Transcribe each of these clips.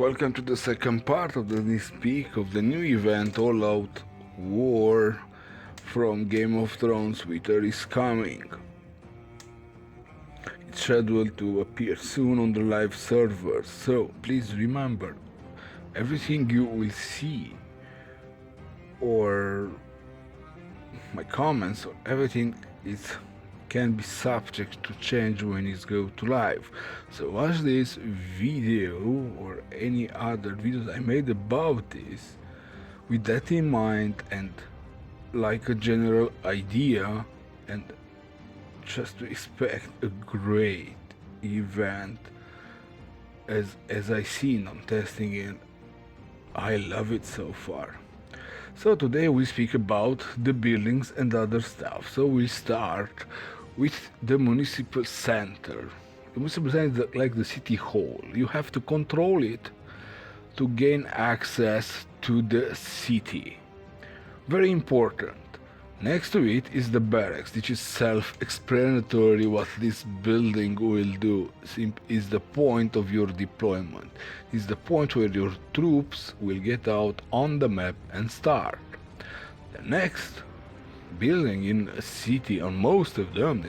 welcome to the second part of the sneak peek of the new event All Out War from Game of Thrones. Winter is coming. It's scheduled to appear soon on the live server, so please remember, everything you will see or my comments or everything can be subject to change when it goes to live. So watch this video or any other videos I made about this with that in mind and like a general idea, and just to expect a great event as I seen on testing it. I love it so far. So today we speak about the buildings and other stuff. So we'll start with the municipal center. The municipal center is like the city hall. You have to control it to gain access to the city. Very important. Next to it is the barracks, which is self-explanatory. What this building will do is the point of your deployment. Is the point where your troops will get out on the map and start. The next building in a city, on most of them,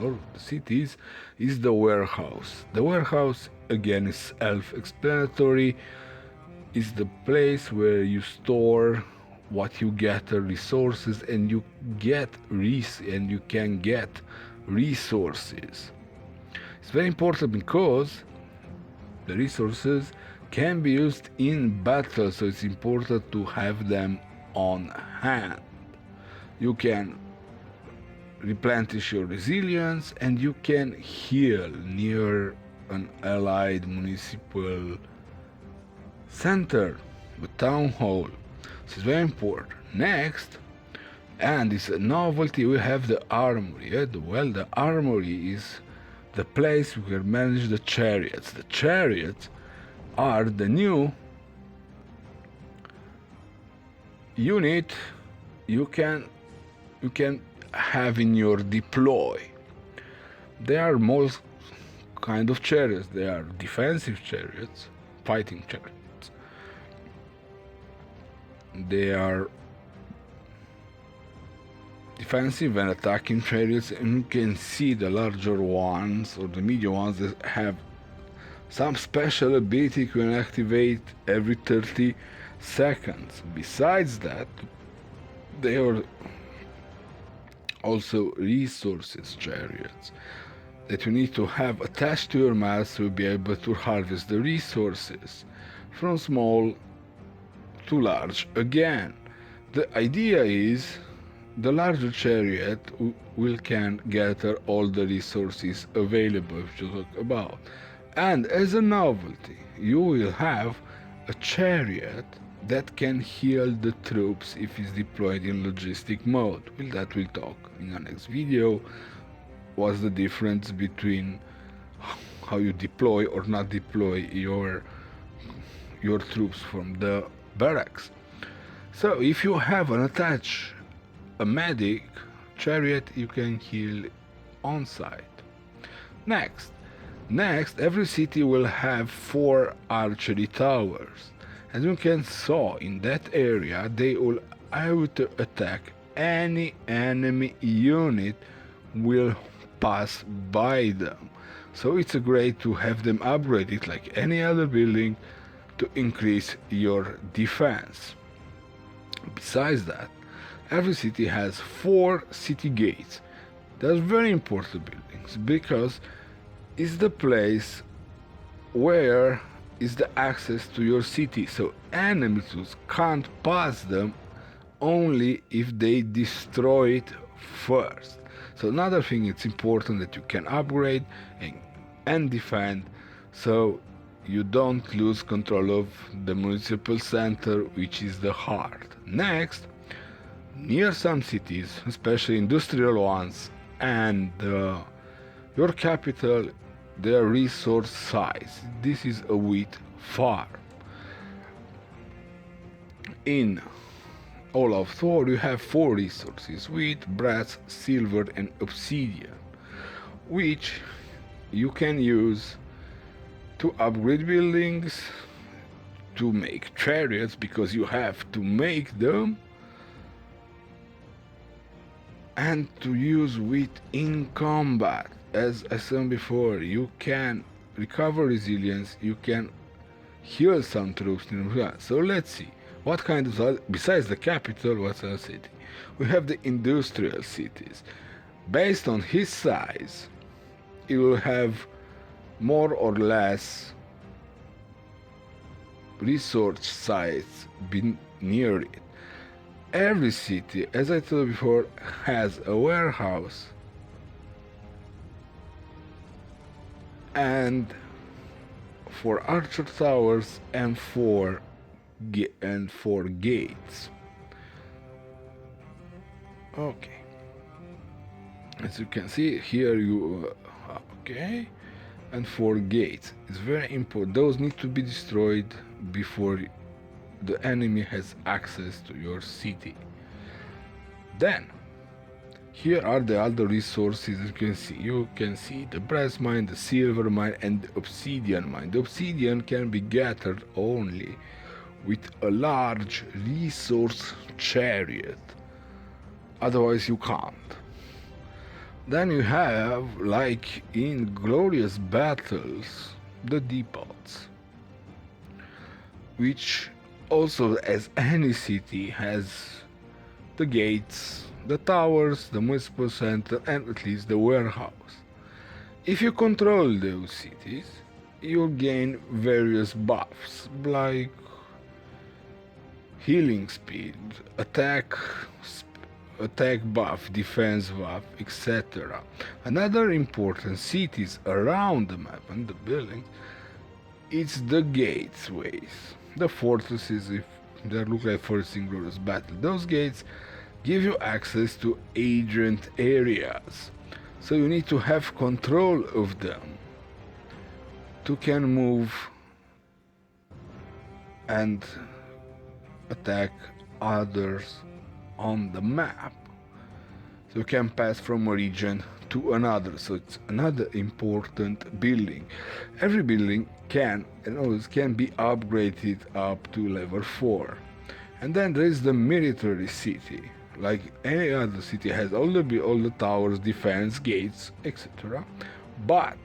or the cities, is the warehouse. The warehouse again is self-explanatory. Is the place where you store what you get resources, and you can get resources. It's very important because the resources can be used in battle, so it's important to have them on hand. You can replenish your resilience and you can heal near an allied municipal center, the town hall. This is very important. Next, and it's a novelty, we have the armory. Well, the armory is the place where manage the chariots. The chariots are the new unit you can have in your deploy. They are most kind of chariots. They are defensive chariots, fighting chariots. They are defensive and attacking chariots, and you can see the larger ones or the medium ones that have some special ability you can activate every 30 seconds. Besides that, they are also resources chariots that you need to have attached to your mass to be able to harvest the resources from small to large. Again, the idea is the larger chariot can gather all the resources available to talk about, and as a novelty you will have a chariot that can heal the troops if it's deployed in logistic mode. Well, that we'll talk in the next video. What's the difference between how you deploy or not deploy your troops from the barracks. So if you have a medic chariot, you can heal on site. Next, every city will have 4 archery towers. As you can saw in that area, they will auto attack any enemy unit will pass by them. So it's great to have them upgraded like any other building to increase your defense. Besides that, every city has 4 city gates. That's very important buildings because it's the place where is the access to your city, so enemies can't pass them only if they destroy it first. So another thing, it's important that you can upgrade and defend, so you don't lose control of the municipal center, which is the heart. Next, near some cities, especially industrial ones, and your capital, their resource size. This is a wheat farm. In All of War, you have 4 resources: wheat, brass, silver, and obsidian, which you can use to upgrade buildings to make chariots because you have to make them and to use wheat in combat. As I said before, you can recover resilience, you can heal some troops. So let's see what kind of, besides the capital, what's our city? We have the industrial cities. Based on his size, it will have more or less research sites near it. Every city, as I told before, has a warehouse and 4 archer towers and 4 gates. Okay, as you can see here, okay, and 4 gates. It's very important. Those need to be destroyed before the enemy has access to your city. Then here are the other resources. You can see the brass mine, the silver mine, and the obsidian mine. The obsidian can be gathered only with a large resource chariot, otherwise you can't. Then you have, like in glorious battles, the depots, which also, as any city, has the gates, the towers, the municipal center, and at least the warehouse. If you control those cities, you'll gain various buffs, like healing speed, attack buff, defense buff, etc. Another important cities around the map and the buildings, it's the gateways, the fortresses, if they look like fortress in glorious battle. Those gates give you access to adjacent areas, so you need to have control of them to can move and attack others on the map, so you can pass from a region to another. So it's another important building. Every building can and always can be upgraded up to level 4. And then there is the military city. Like any other city, has all the towers, defense, gates, etc. But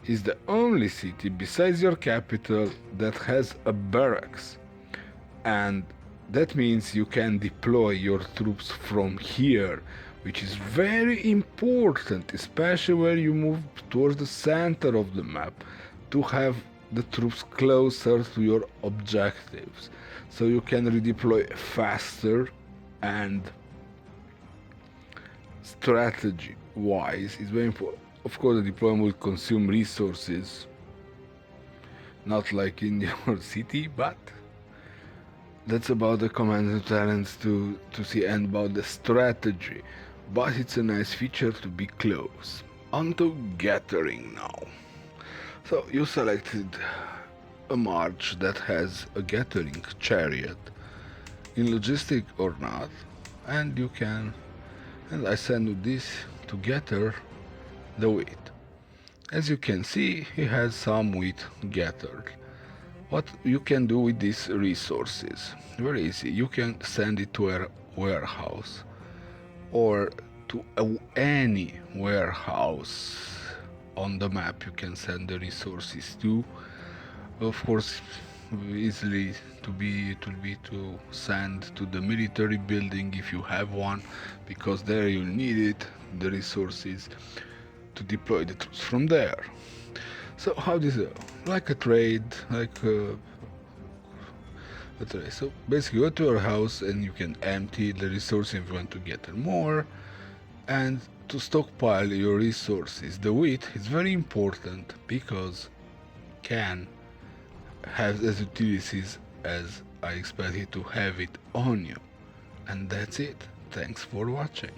is the only city besides your capital that has a barracks, and that means you can deploy your troops from here, which is very important, especially when you move towards the center of the map, to have the troops closer to your objectives, so you can redeploy faster. And strategy wise, it's very important. Of course, the deployment will consume resources, not like in your city, but that's about the commands and talents to see, and about the strategy. But it's a nice feature to be close. On to gathering now. So you selected a march that has a gathering chariot, in logistic or not, and you can, and I send you this to gather the wheat. As you can see, he has some wheat gathered. What you can do with these resources? Very easy. You can send it to a warehouse, or to any warehouse on the map. You can send the resources to. Of course, easily to send to the military building if you have one, because there you need it, the resources to deploy the troops from there. So how this like a trade, like a trade. So basically go to your house and you can empty the resources if you want to get more, and to stockpile your resources. The wheat is very important because can have as utilities as I expected to have it on you. And that's it. Thanks for watching.